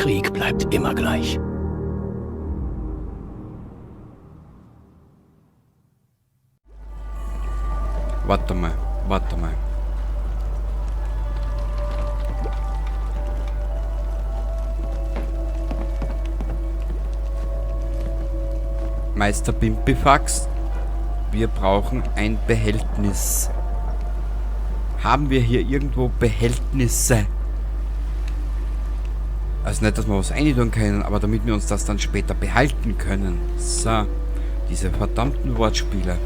Krieg bleibt immer gleich. Warte mal, warte mal. Meister Pimpifax, wir brauchen ein Behältnis. Haben wir hier irgendwo Behältnisse? Also nicht, dass wir was reintun können, aber damit wir uns das dann später behalten können. So, diese verdammten Wortspiele.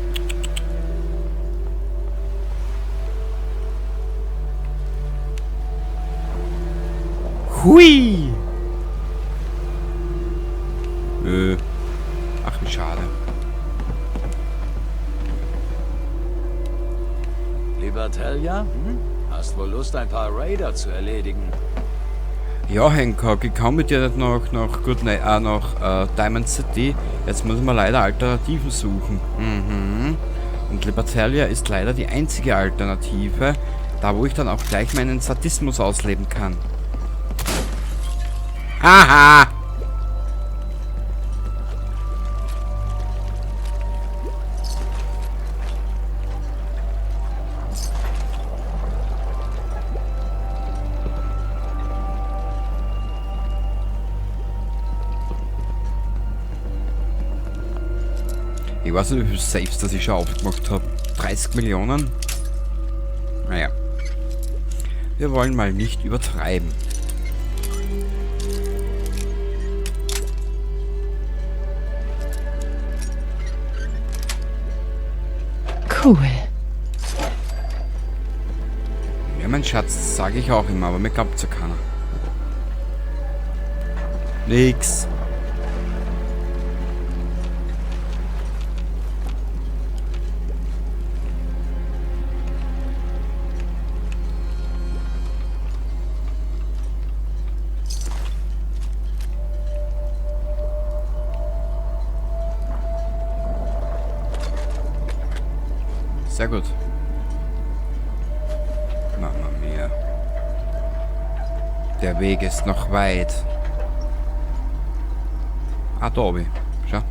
Hui! Ach, wie schade. Lieber Talia, hast wohl Lust, ein paar Raider zu erledigen? Ja, Hancock, ich kann mit dir nicht nach Diamond City. Jetzt müssen wir leider Alternativen suchen. Und Libertalia ist leider die einzige Alternative, da wo ich dann auch gleich meinen Sadismus ausleben kann. Haha! Ich weiß nicht, wie viel Saves das ich schon aufgemacht habe. 30 Millionen? Naja. Wir wollen mal nicht übertreiben. Cool. Ja, mein Schatz, sage ich auch immer, aber mir glaubt's ja keiner. Nix. Sehr gut. Mama mia. Der Weg ist noch weit. Ah, da oben. Schau.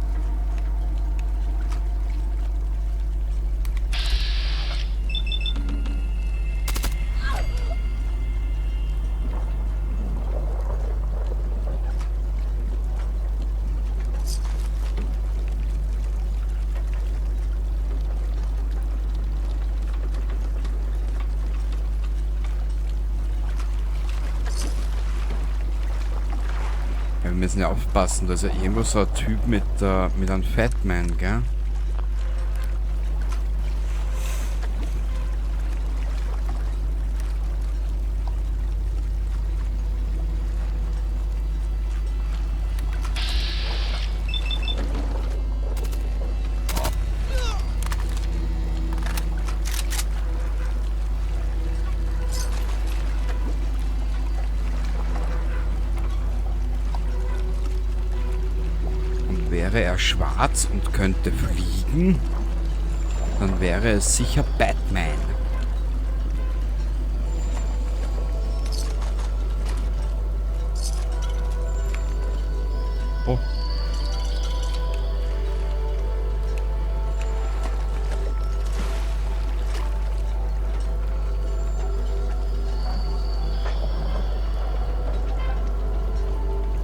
Ja, wir müssen ja aufpassen, da ist ja irgendwo so ein Typ mit einem Fatman, gell? Wäre er schwarz und könnte fliegen, dann wäre es sicher Batman. Oh.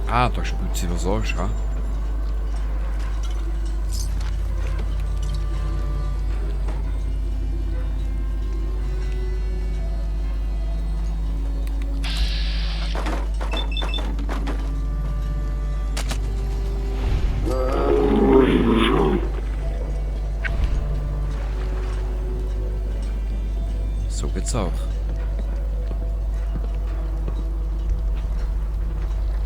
Ah, da spült sie was aus, schau. So geht's auch.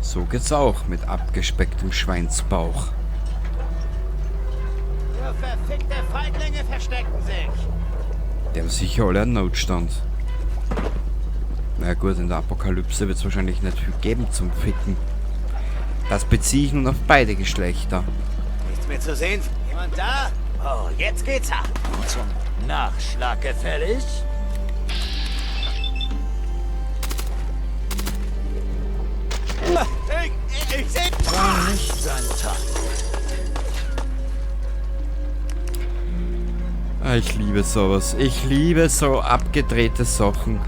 So geht's auch mit abgespecktem Schweinsbauch. Ihr verfickte Feiglinge verstecken sich! Die haben sicher alle einen Notstand. Na gut, in der Apokalypse wird es wahrscheinlich nicht viel geben zum Ficken. Das beziehe ich nun auf beide Geschlechter. Nichts mehr zu sehen? Jemand da? Oh, jetzt geht's ab. Zum Nachschlag gefällig? Hey, Ich seh... War nicht sein Tag. Ah, ich liebe sowas. Ich liebe so abgedrehte Sachen.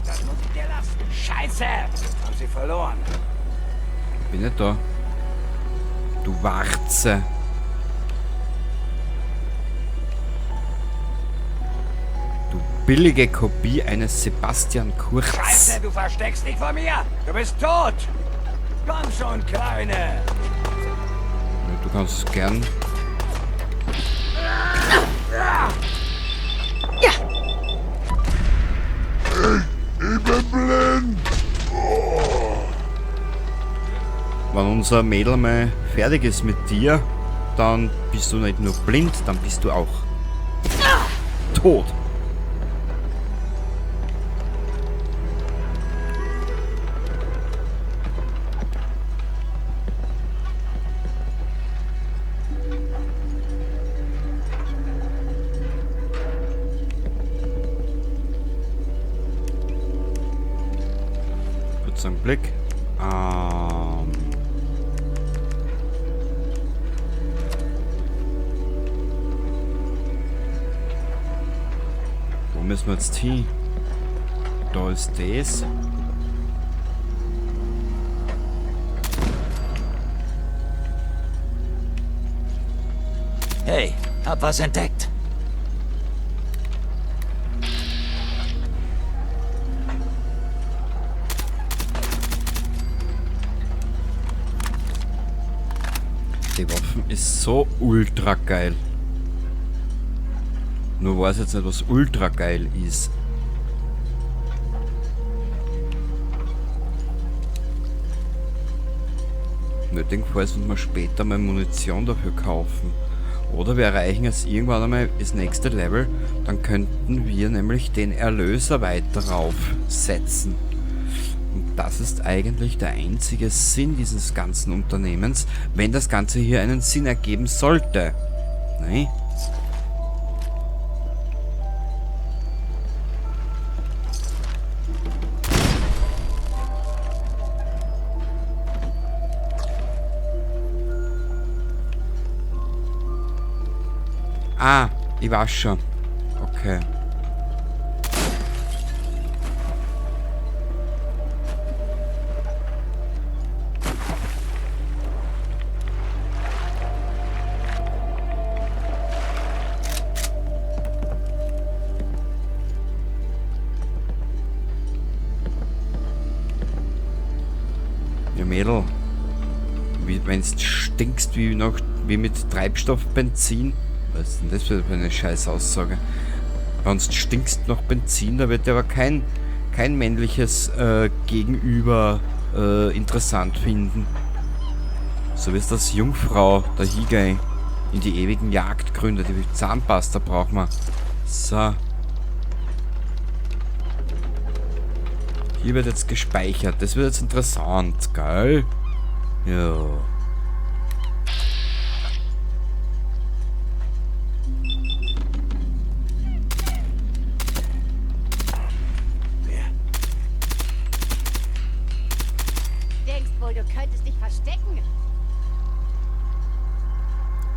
Das muss ich dir lassen. Scheiße! Haben sie verloren. Bin nicht da. Du Warze. Du billige Kopie eines Sebastian Kurz. Scheiße, du versteckst dich vor mir! Du bist tot! Komm schon, Kleine! Ja, du kannst gern. Wenn unser Mädel mal fertig ist mit dir, dann bist du nicht nur blind, dann bist du auch tot. Kurzen Blick. Wo müssen wir jetzt hin? Da ist das. Hey, hab was entdeckt. Die Waffen ist so ultra geil. Nur weiß jetzt nicht, was ultra geil ist. Nötigenfalls müssen wir später mal Munition dafür kaufen. Oder wir erreichen jetzt irgendwann einmal das nächste Level, dann könnten wir nämlich den Erlöser weiter raufsetzen. Und das ist eigentlich der einzige Sinn dieses ganzen Unternehmens, wenn das Ganze hier einen Sinn ergeben sollte. Ne? Ah, ich weiß schon. Okay. Ja, Mädel. Wenn du stinkst wie mit Treibstoffbenzin. Was ist denn das für eine scheiß Aussage? Wenn du stinkst nach Benzin, da wird dir aber kein männliches Gegenüber interessant finden. So wie es das Jungfrau der Higai in die ewigen Jagdgründe, die Zahnpasta braucht man. So. Hier wird jetzt gespeichert. Das wird jetzt interessant, gell? Ja. Denkst wohl, du könntest dich verstecken?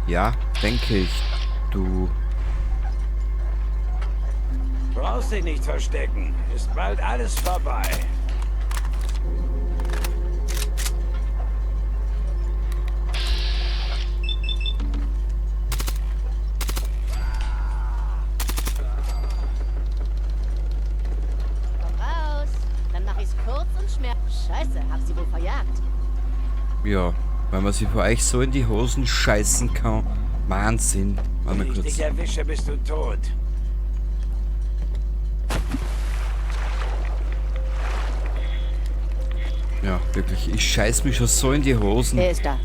Ja, denke ich. Du. Brauchst dich nicht verstecken. Ist bald alles vorbei. Komm raus. Dann mach ich's kurz und schmerz. Scheiße, hab sie wohl verjagt. Ja, wenn man sich für euch so in die Hosen scheißen kann. Wahnsinn. Warte mal Wenn ich kurz. dich erwische, bist du tot. Ja, wirklich. Ich scheiß mich schon so in die Hosen. Er ist da.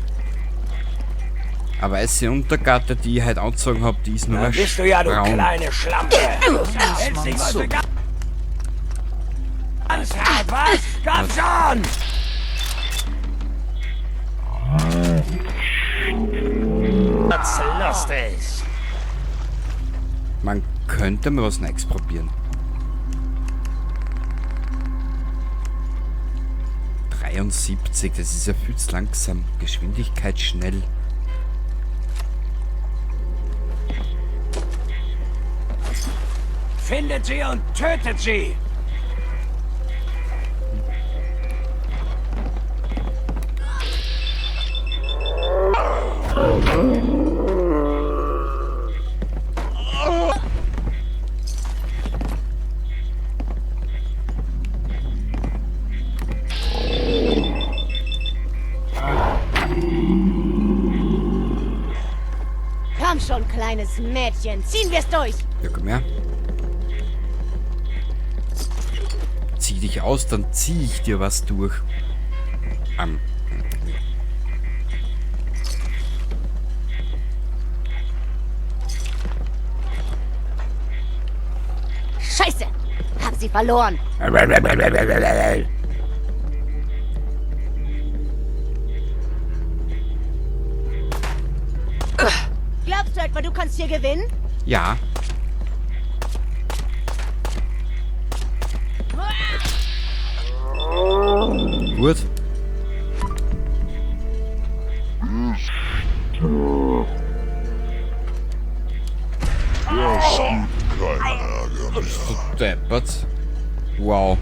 Eine weiße Untergatte, die ich heute angezogen habe, die ist nur Da mehr bist du ja, du braun. kleine Schlampe. Hältst dich mal für ganz hart, was? Komm schon! Wird's lustig. Man könnte mal was Neues probieren. 73, das ist ja viel zu langsam. Geschwindigkeit schnell. Findet sie und tötet sie. Komm schon, kleines Mädchen. Ziehen wir's durch. Ja, komm her. Zieh dich aus, dann zieh ich dir was durch. Scheiße. Hab sie verloren. Glaubst du etwa, du kannst hier gewinnen? Ja. Gut. Bist du deppert? Wow.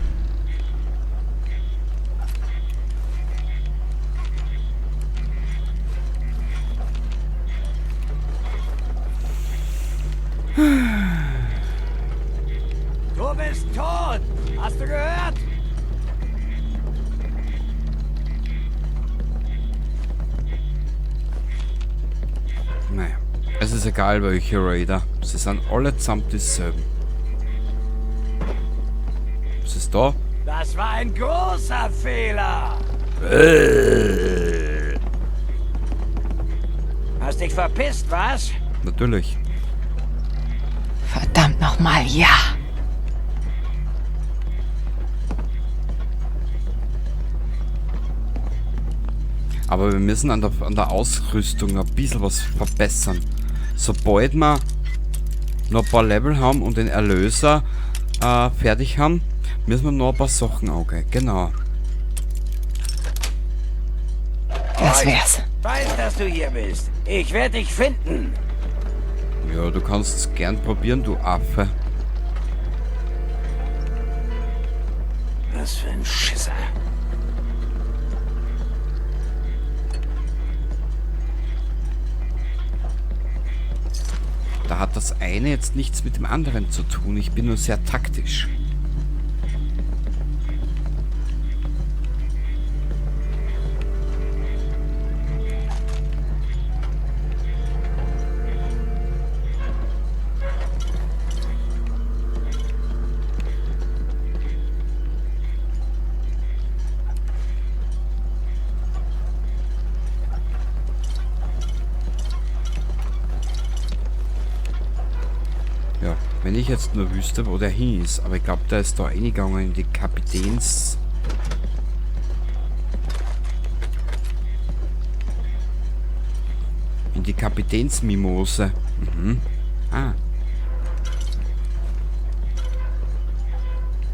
Du bist tot. Hast du gehört? Naja. Es ist egal, welche Raider. Sie sind alle zusammen dieselben. Was ist da? Das war ein großer Fehler. Hast dich verpisst, was? Natürlich. Verdammt nochmal, ja. Aber wir müssen an der Ausrüstung ein bisschen was verbessern. Sobald wir noch ein paar Level haben und den Erlöser fertig haben, müssen wir noch ein paar Sachen angehen. Genau. Das wär's. Weiß, dass du hier bist. Ich werde dich finden. Ja, du kannst es gern probieren, du Affe. Was für ein Schisser. Da hat das eine jetzt nichts mit dem anderen zu tun. Ich bin nur sehr taktisch. Ja, wenn ich jetzt nur wüsste, wo der hin ist. Aber ich glaube, der ist da eingegangen in die Kapitäns... In die Kapitänsmimose. Mhm. Ah.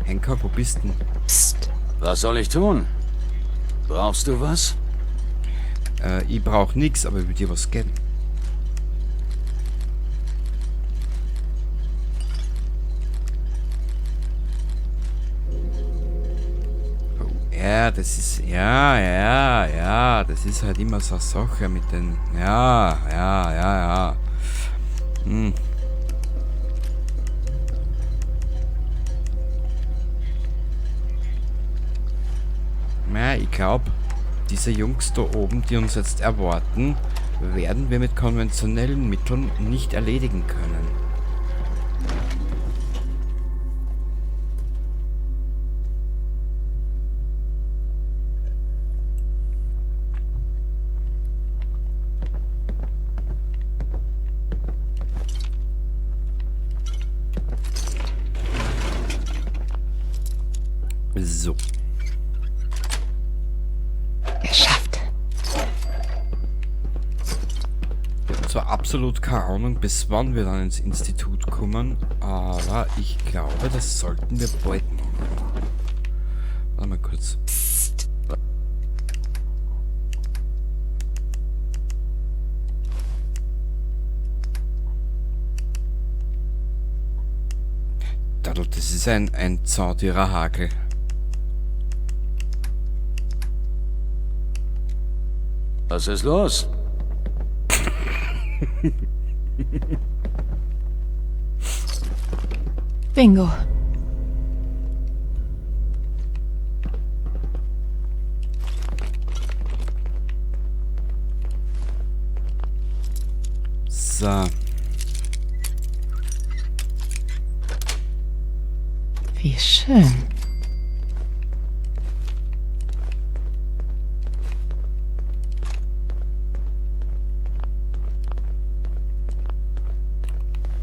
Henker, wo bist denn? Psst. Was soll ich tun? Brauchst du was? Ich brauche nichts, aber ich will dir was geben. Ja, das ist, das ist halt immer so eine Sache mit den, ja. Hm. Ja, ich glaube, diese Jungs da oben, die uns jetzt erwarten, werden wir mit konventionellen Mitteln nicht erledigen können. So. Geschafft. zwar absolut keine Ahnung, bis wann wir dann ins Institut kommen, aber ich glaube, das sollten wir bald machen. Warte mal kurz. Das ist ein Zaudierer-Hagel. Was ist los? Bingo. So. Wie schön.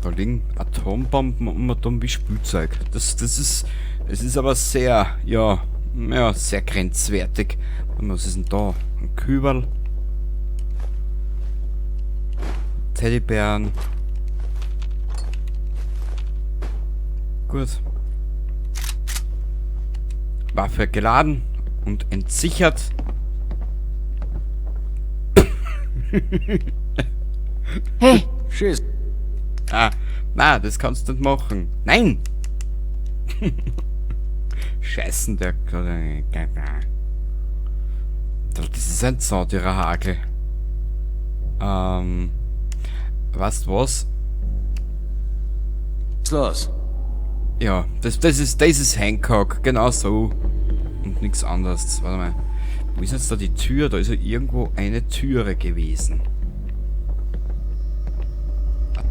Da liegen Atombomben und Atom wie Spielzeug. Es ist aber sehr, ja, sehr grenzwertig. Was ist denn da? Ein Kübel. Teddybären. Gut. Waffe geladen und entsichert. Hey, Schieß. Na, das kannst du nicht machen. Nein! Scheißen, der... Das ist ein Zaudierer-Hagel. Weißt du was? Was ist los? Ja, das ist Hancock, genau so. Und nichts anderes. Warte mal. Wo ist jetzt da die Tür? Da ist ja irgendwo eine Türe gewesen.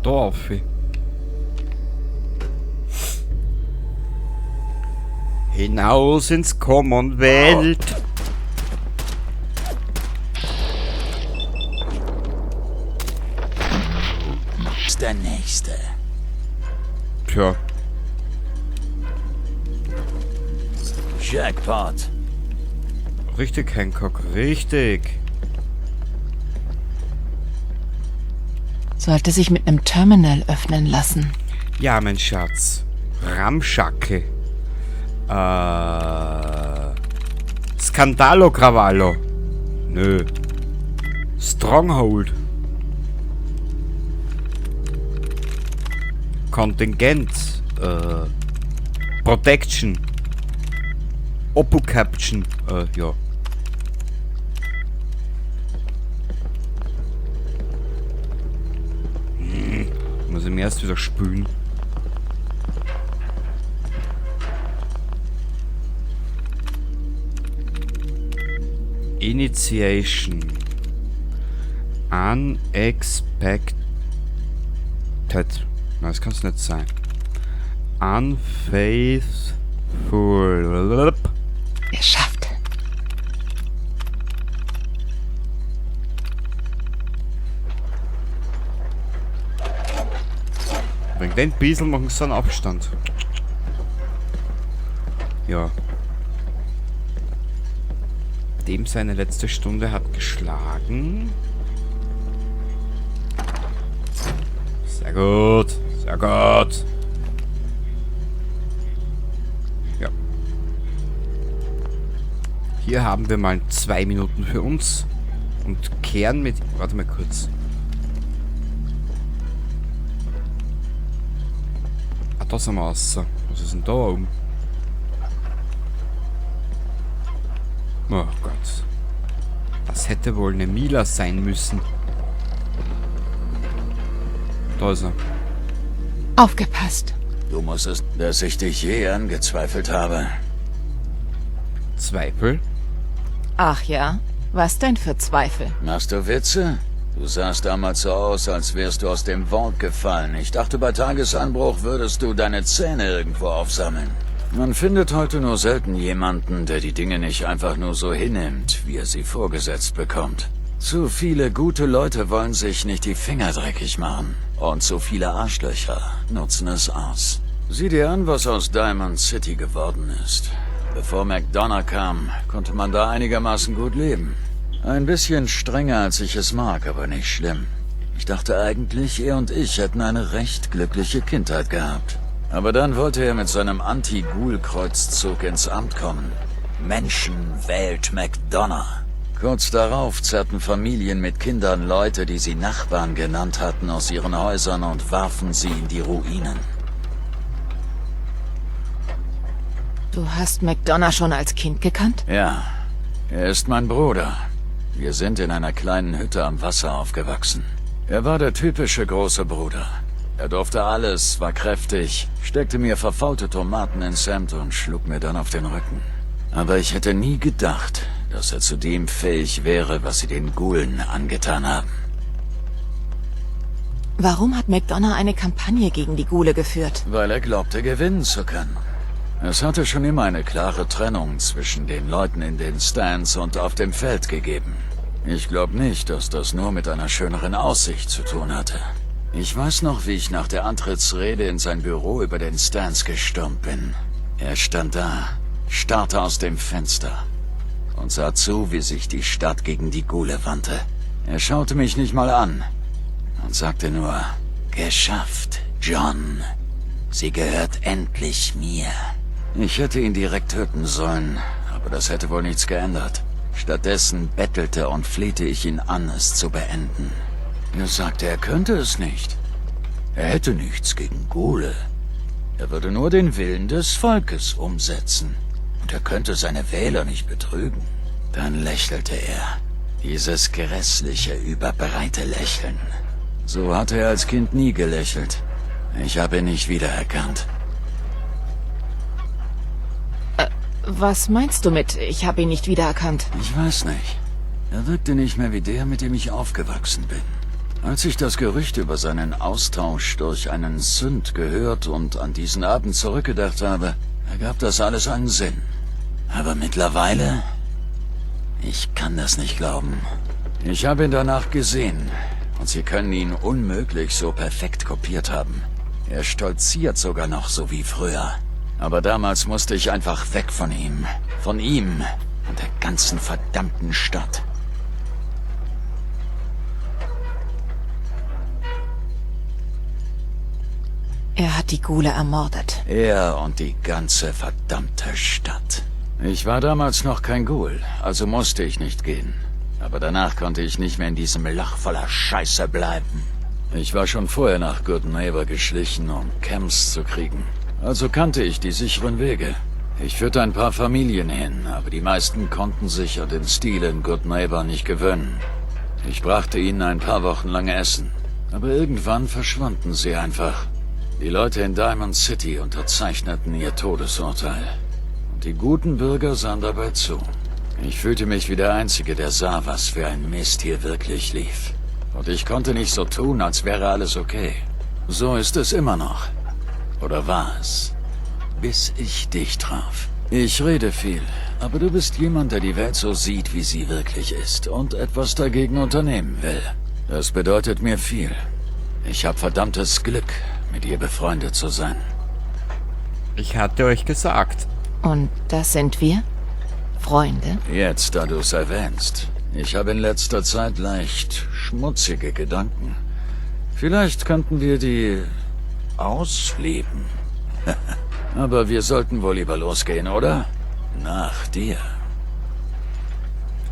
Da auf. Hinaus ins Commonwealth. Ist der Nächste. Tja. Jackpot. Richtig, Hancock, richtig. sollte sich mit einem Terminal öffnen lassen. Ja, mein Schatz. Ramschacke. Scandalo Cravallo. Nö. Stronghold. Kontingent. Protection. Oppo Caption. Ja. Muss ich mir erst wieder spülen. Initiation. Unexpected. Nein, das kann es nicht sein. Unfaithful. Geschafft. Wegen den Biesel machen sie einen Abstand. Ja. Dem seine letzte Stunde hat geschlagen. Sehr gut. Sehr gut. Ja. Hier haben wir mal 2 Minuten für uns. Und kehren mit... Warte mal kurz. Ah, da sind wir raus. Was ist denn da oben? Oh Gott. Das hätte wohl eine Mila sein müssen. Da ist er. Aufgepasst. Du musstest, dass ich dich je angezweifelt habe. Zweifel? Ach ja? Was denn für Zweifel? Machst du Witze? Du sahst damals so aus, als wärst du aus dem Vault gefallen. Ich dachte, bei Tagesanbruch würdest du deine Zähne irgendwo aufsammeln. Man findet heute nur selten jemanden, der die Dinge nicht einfach nur so hinnimmt, wie er sie vorgesetzt bekommt. Zu viele gute Leute wollen sich nicht die Finger dreckig machen. Und zu viele Arschlöcher nutzen es aus. Sieh dir an, was aus Diamond City geworden ist. Bevor McDonough kam, konnte man da einigermaßen gut leben. Ein bisschen strenger, als ich es mag, aber nicht schlimm. Ich dachte eigentlich, er und ich hätten eine recht glückliche Kindheit gehabt. Aber dann wollte er mit seinem Anti-Ghoul-Kreuzzug ins Amt kommen. Menschen wählt McDonough. Kurz darauf zerrten Familien mit Kindern Leute, die sie Nachbarn genannt hatten, aus ihren Häusern und warfen sie in die Ruinen. Du hast McDonough schon als Kind gekannt? Ja, er ist mein Bruder. Wir sind in einer kleinen Hütte am Wasser aufgewachsen. Er war der typische große Bruder. Er durfte alles, war kräftig, steckte mir verfaulte Tomaten ins Hemd und schlug mir dann auf den Rücken. Aber ich hätte nie gedacht, dass er zu dem fähig wäre, was sie den Ghoulen angetan haben. Warum hat McDonough eine Kampagne gegen die Ghule geführt? Weil er glaubte, gewinnen zu können. Es hatte schon immer eine klare Trennung zwischen den Leuten in den Stands und auf dem Feld gegeben. Ich glaube nicht, dass das nur mit einer schöneren Aussicht zu tun hatte. Ich weiß noch, wie ich nach der Antrittsrede in sein Büro über den Stands gestürmt bin. Er stand da, starrte aus dem Fenster und sah zu, wie sich die Stadt gegen die Ghule wandte. Er schaute mich nicht mal an und sagte nur, geschafft, John. Sie gehört endlich mir. Ich hätte ihn direkt töten sollen, aber das hätte wohl nichts geändert. Stattdessen bettelte und flehte ich ihn an, es zu beenden. Er sagte, er könnte es nicht. Er hätte nichts gegen Ghule. Er würde nur den Willen des Volkes umsetzen. Und er könnte seine Wähler nicht betrügen. Dann lächelte er. Dieses grässliche, überbreite Lächeln. So hatte er als Kind nie gelächelt. Ich habe ihn nicht wiedererkannt. Was meinst du mit, ich habe ihn nicht wiedererkannt? Ich weiß nicht. Er wirkte nicht mehr wie der, mit dem ich aufgewachsen bin. Als ich das Gerücht über seinen Austausch durch einen Sünd gehört und an diesen Abend zurückgedacht habe, ergab das alles einen Sinn. Aber mittlerweile... Ich kann das nicht glauben. Ich habe ihn danach gesehen und Sie können ihn unmöglich so perfekt kopiert haben. Er stolziert sogar noch so wie früher. Aber damals musste ich einfach weg von ihm. Von ihm und der ganzen verdammten Stadt. Er hat die Ghule ermordet. Er und die ganze verdammte Stadt. Ich war damals noch kein Ghoul, also musste ich nicht gehen. Aber danach konnte ich nicht mehr in diesem Loch voller Scheiße bleiben. Ich war schon vorher nach Good Neighbor geschlichen, um Camps zu kriegen. Also kannte ich die sicheren Wege. Ich führte ein paar Familien hin, aber die meisten konnten sich an den Stil in Good Neighbor nicht gewöhnen. Ich brachte ihnen ein paar Wochen lang Essen, aber irgendwann verschwanden sie einfach. Die Leute in Diamond City unterzeichneten ihr Todesurteil. Und die guten Bürger sahen dabei zu. Ich fühlte mich wie der Einzige, der sah, was für ein Mist hier wirklich lief. Und ich konnte nicht so tun, als wäre alles okay. So ist es immer noch. Oder war es? Bis ich dich traf. Ich rede viel, aber du bist jemand, der die Welt so sieht, wie sie wirklich ist und etwas dagegen unternehmen will. Das bedeutet mir viel. Ich habe verdammtes Glück, mit ihr befreundet zu sein. Ich hatte euch gesagt. Und das sind wir? Freunde? Jetzt, da du es erwähnst. Ich habe in letzter Zeit leicht schmutzige Gedanken. Vielleicht könnten wir die ausleben. Aber wir sollten wohl lieber losgehen, oder? Nach dir.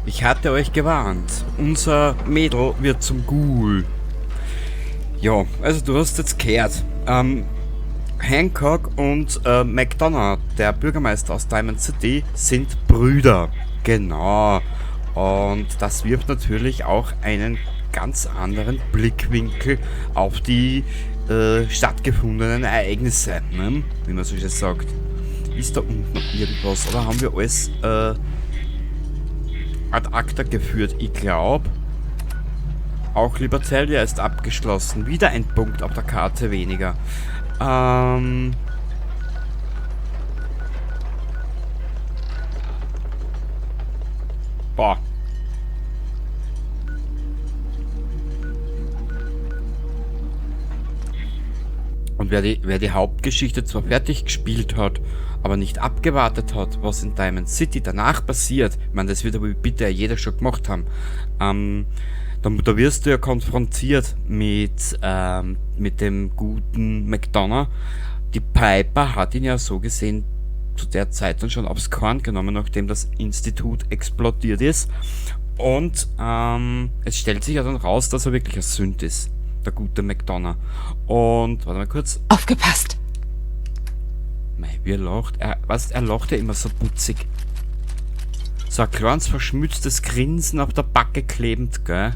Ich hatte euch gewarnt. Unser Mädel wird zum Ghoul. Ja, also du hast jetzt gehört. Hancock und McDonough, der Bürgermeister aus Diamond City, sind Brüder. Genau. Und das wirft natürlich auch einen ganz anderen Blickwinkel auf die stattgefundenen Ereignisse, ne? Wie man so schön sagt. Ist da unten noch irgendwas? Oder haben wir alles ad acta geführt? Ich glaube, auch Libertalia ist abgeschlossen. Wieder ein Punkt auf der Karte weniger. Boah. Und wer die Hauptgeschichte zwar fertig gespielt hat, aber nicht abgewartet hat, was in Diamond City danach passiert, ich meine, das wird aber bitte jeder schon gemacht haben, Da wirst du ja konfrontiert mit dem guten McDonough. Die Piper hat ihn ja so gesehen zu der Zeit dann schon aufs Korn genommen, nachdem das Institut explodiert ist. Und es stellt sich ja dann raus, dass er wirklich ein Sünd ist, der gute McDonough. Und, warte mal kurz. Aufgepasst! Mei, wie er lacht. Er lacht ja immer so putzig. So ein kleines verschmutztes Grinsen auf der Backe klebend, gell?